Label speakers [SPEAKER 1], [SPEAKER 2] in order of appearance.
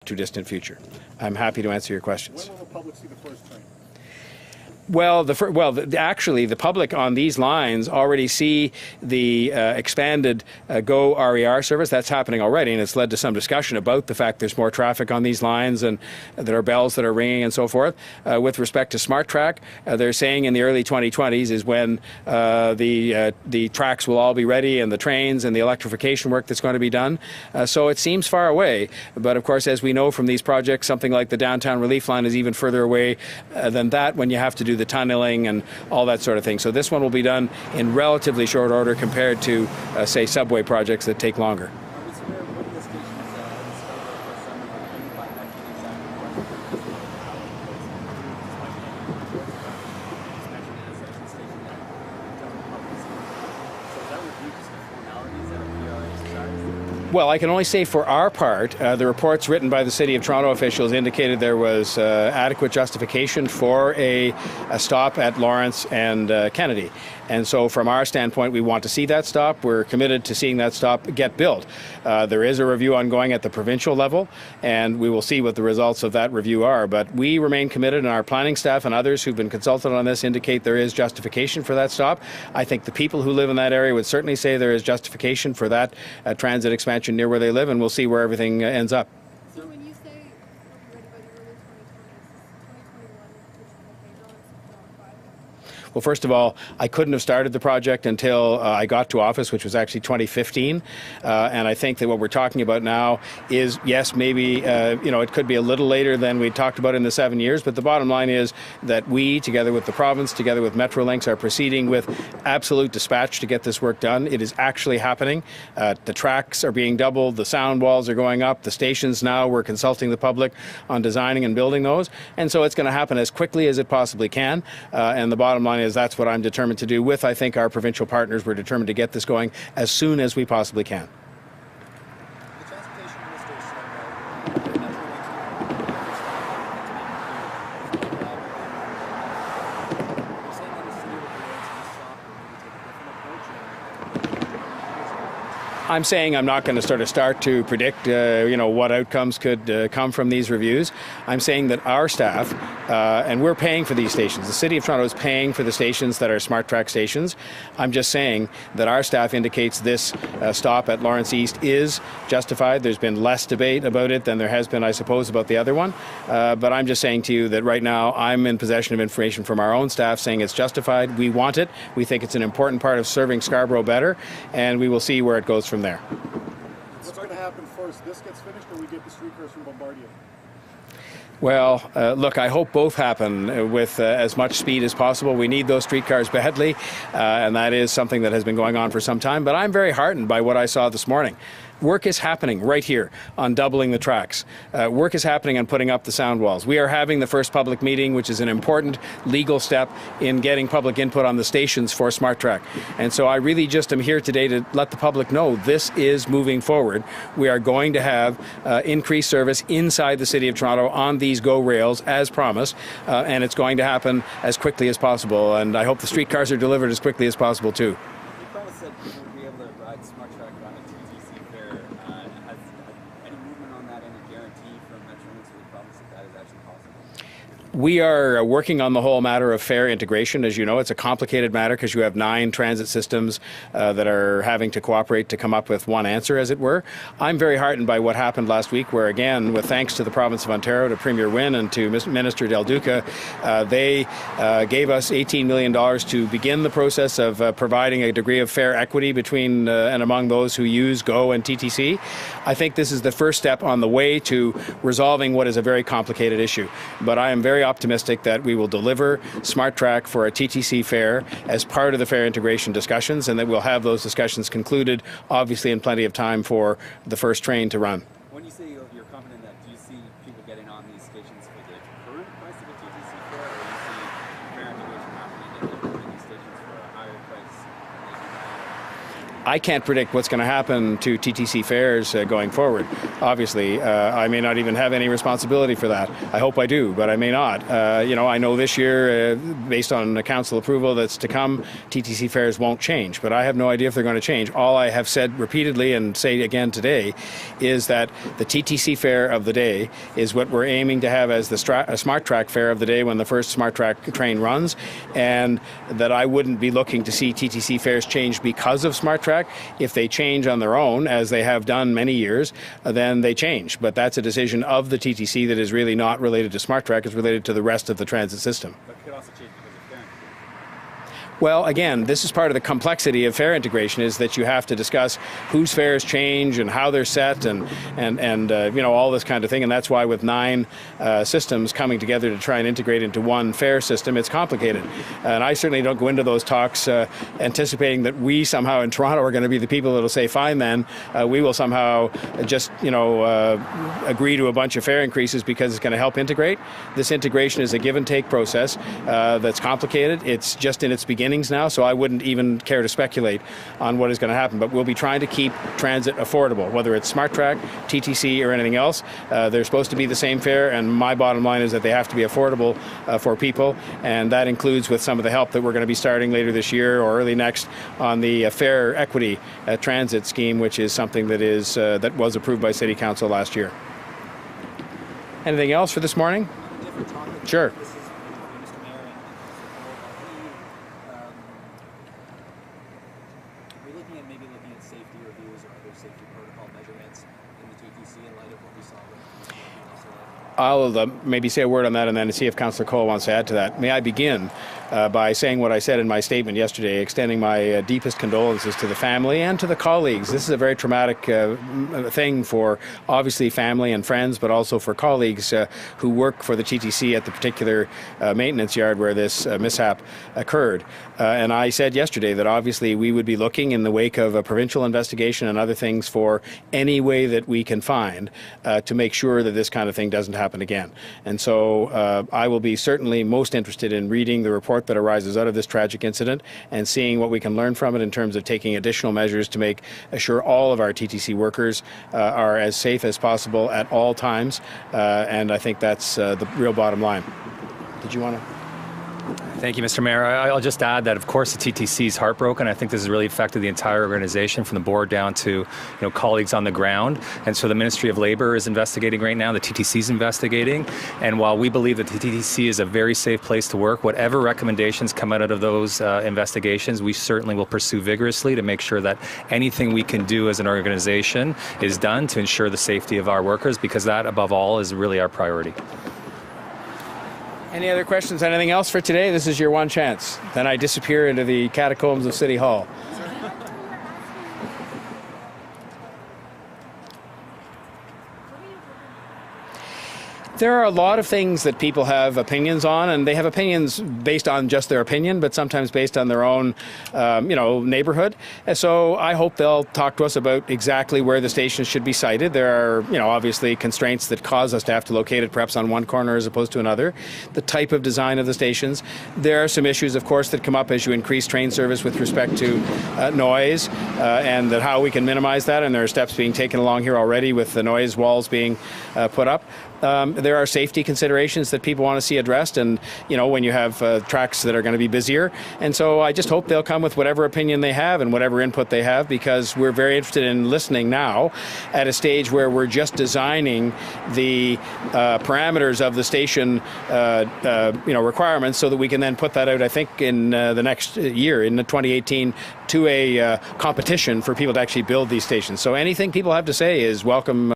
[SPEAKER 1] not-too-distant future. I'm happy to answer your questions.
[SPEAKER 2] When will the public see the first train?
[SPEAKER 1] Well, actually, the public on these lines already see the expanded GO RER service. That's happening already, and it's led to some discussion about the fact there's more traffic on these lines and there are bells that are ringing and so forth. With respect to SmartTrack, they're saying in the early 2020s is when the tracks will all be ready and the trains and the electrification work that's going to be done. So it seems far away, but of course, as we know from these projects, something like the Downtown Relief Line is even further away than that when you have to do the tunneling and all that sort of thing. So this one will be done in relatively short order compared to, say, subway projects that take longer. Well, I can only say for our part, the reports written by the City of Toronto officials indicated there was adequate justification for a stop at Lawrence and Kennedy. And so from our standpoint, we want to see that stop. We're committed to seeing that stop get built. There is a review ongoing at the provincial level, and we will see what the results of that review are. But we remain committed, and our planning staff and others who've been consulted on this indicate there is justification for that stop. I think the people who live in that area would certainly say there is justification for that transit expansion near where they live, and we'll see where everything ends up.
[SPEAKER 3] So when you say we'll be ready by the early 2020s, 2021,
[SPEAKER 1] Well, first of all, I couldn't have started the project until I got to office, which was actually 2015. And I think that what we're talking about now is, yes, maybe, it could be a little later than we talked about in the 7 years. But the bottom line is that we, together with the province, together with Metrolinx, are proceeding with absolute dispatch to get this work done. It is actually happening. The tracks are being doubled. The sound walls are going up. The stations now, we're consulting the public on designing and building those. And so it's going to happen as quickly as it possibly can. And the bottom line is that's what I'm determined to do with, I think, our provincial partners. We're determined to get this going as soon as we possibly can.
[SPEAKER 2] The transportation minister
[SPEAKER 1] I'm saying I'm not going to start to predict, what outcomes could come from these reviews. I'm saying that our staff, and we're paying for these stations. The City of Toronto is paying for the stations that are SmartTrack stations. I'm just saying that our staff indicates this stop at Lawrence East is justified. There's been less debate about it than there has been, I suppose, about the other one. But I'm just saying to you that right now I'm in possession of information from our own staff saying it's justified. We want it. We think it's an important part of serving Scarborough better, and we will see where it goes from there.
[SPEAKER 2] What's going to happen first? This gets finished, or we get the streetcars from Bombardier?
[SPEAKER 1] Well, look, I hope both happen with as much speed as possible. We need those streetcars badly, and that is something that has been going on for some time. But I'm very heartened by what I saw this morning. Work is happening right here on doubling the tracks. Work is happening on putting up the sound walls. We are having the first public meeting, which is an important legal step in getting public input on the stations for SmartTrack. And so I really just am here today to let the public know this is moving forward. We are going to have increased service inside the City of Toronto on these GO rails as promised, and it's going to happen as quickly as possible. And I hope the streetcars are delivered as quickly as possible too.
[SPEAKER 4] You promised that people would be able to ride SmartTrack on a TTC fare. Has any movement on that, any guarantee from Metrolinx or the province that is actually possible?
[SPEAKER 1] We are working on the whole matter of fare integration. As you know, it's a complicated matter because you have 9 transit systems that are having to cooperate to come up with one answer, as it were. I'm very heartened by what happened last week, where again, with thanks to the province of Ontario, to Premier Wynne and to Minister Del Duca, they gave us $18 million to begin the process of providing a degree of fare equity between and among those who use GO and TTC. I think this is the first step on the way to resolving what is a very complicated issue. But I am very optimistic that we will deliver SmartTrack for a TTC fare as part of the fare integration discussions, and that we'll have those discussions concluded, obviously in plenty of time for the first train to run.
[SPEAKER 4] When you say you're confident that, do you see people getting on these stations for the current price of a TTC fare, or do you see fare integration happening and they're putting these stations for a higher price?
[SPEAKER 1] I can't predict what's going to happen to TTC fares going forward. Obviously, I may not even have any responsibility for that. I hope I do, but I may not. I know this year, based on the council approval that's to come, TTC fares won't change, but I have no idea if they're going to change. All I have said repeatedly and say again today is that the TTC fare of the day is what we're aiming to have as the SmartTrack fare of the day when the first SmartTrack train runs, and that I wouldn't be looking to see TTC fares change because of SmartTrack. If they change on their own, as they have done many years, then they change. But that's a decision of the TTC that is really not related to SmartTrack. It's related to the rest of the transit system.
[SPEAKER 4] But it could also change because of fare integration.
[SPEAKER 1] Well, again, this is part of the complexity of fare integration, is that you have to discuss whose fares change and how they're set and all this kind of thing. And that's why with 9 systems coming together to try and integrate into one fare system, it's complicated. And I certainly don't go into those talks anticipating that we somehow in Toronto are going to be the people that will say, fine then, we will somehow just, agree to a bunch of fare increases because it's going to help integrate. This integration is a give and take process that's complicated. It's just in its beginning now, so I wouldn't even care to speculate on what is going to happen. But we'll be trying to keep transit affordable, whether it's SmartTrack, TTC, or anything else. They're supposed to be the same fare, and my bottom line is that they have to be affordable for people, and that includes with some of the help that we're going to be starting later this year or early next on the fare equity transit scheme, which is something that was approved by City Council last year. Anything else for this morning?
[SPEAKER 5] On a different topic.
[SPEAKER 1] Sure.
[SPEAKER 5] This is Mr. Mayor and are we looking at safety reviews or other safety protocol measurements in the TTC in light of what we saw with
[SPEAKER 1] I'll maybe say a word on that and then see if Councillor Cole wants to add to that. May I begin by saying what I said in my statement yesterday, extending my deepest condolences to the family and to the colleagues. This is a very traumatic thing for obviously family and friends, but also for colleagues who work for the TTC at the particular maintenance yard where this mishap occurred. And I said yesterday that obviously we would be looking in the wake of a provincial investigation and other things for any way that we can find to make sure that this kind of thing doesn't happen again. And so I will be certainly most interested in reading the report that arises out of this tragic incident and seeing what we can learn from it in terms of taking additional measures to make sure all of our TTC workers are as safe as possible at all times. And I think that's the real bottom line. Did you want to?
[SPEAKER 6] Thank you, Mr. Mayor. I'll just add that, of course, the TTC is heartbroken. I think this has really affected the entire organization, from the board down to colleagues on the ground. And so the Ministry of Labour is investigating right now. The TTC is investigating. And while we believe that the TTC is a very safe place to work, whatever recommendations come out of those investigations, we certainly will pursue vigorously to make sure that anything we can do as an organization is done to ensure the safety of our workers, because that, above all, is really our priority.
[SPEAKER 1] Any other questions? Anything else for today? This is your one chance. Then I disappear into the catacombs of City Hall. There are a lot of things that people have opinions on, and they have opinions based on just their opinion, but sometimes based on their own, neighborhood. And so I hope they'll talk to us about exactly where the stations should be sited. There are, obviously constraints that cause us to have to locate it perhaps on one corner as opposed to another. The type of design of the stations. There are some issues, of course, that come up as you increase train service with respect to noise and that how we can minimize that. And there are steps being taken along here already with the noise walls being put up. There are safety considerations that people want to see addressed, and when you have tracks that are going to be busier. And so I just hope they'll come with whatever opinion they have and whatever input they have, because we're very interested in listening now at a stage where we're just designing the parameters of the station requirements, so that we can then put that out, I think, in the next year, in 2018, to a competition for people to actually build these stations. So anything people have to say is welcome.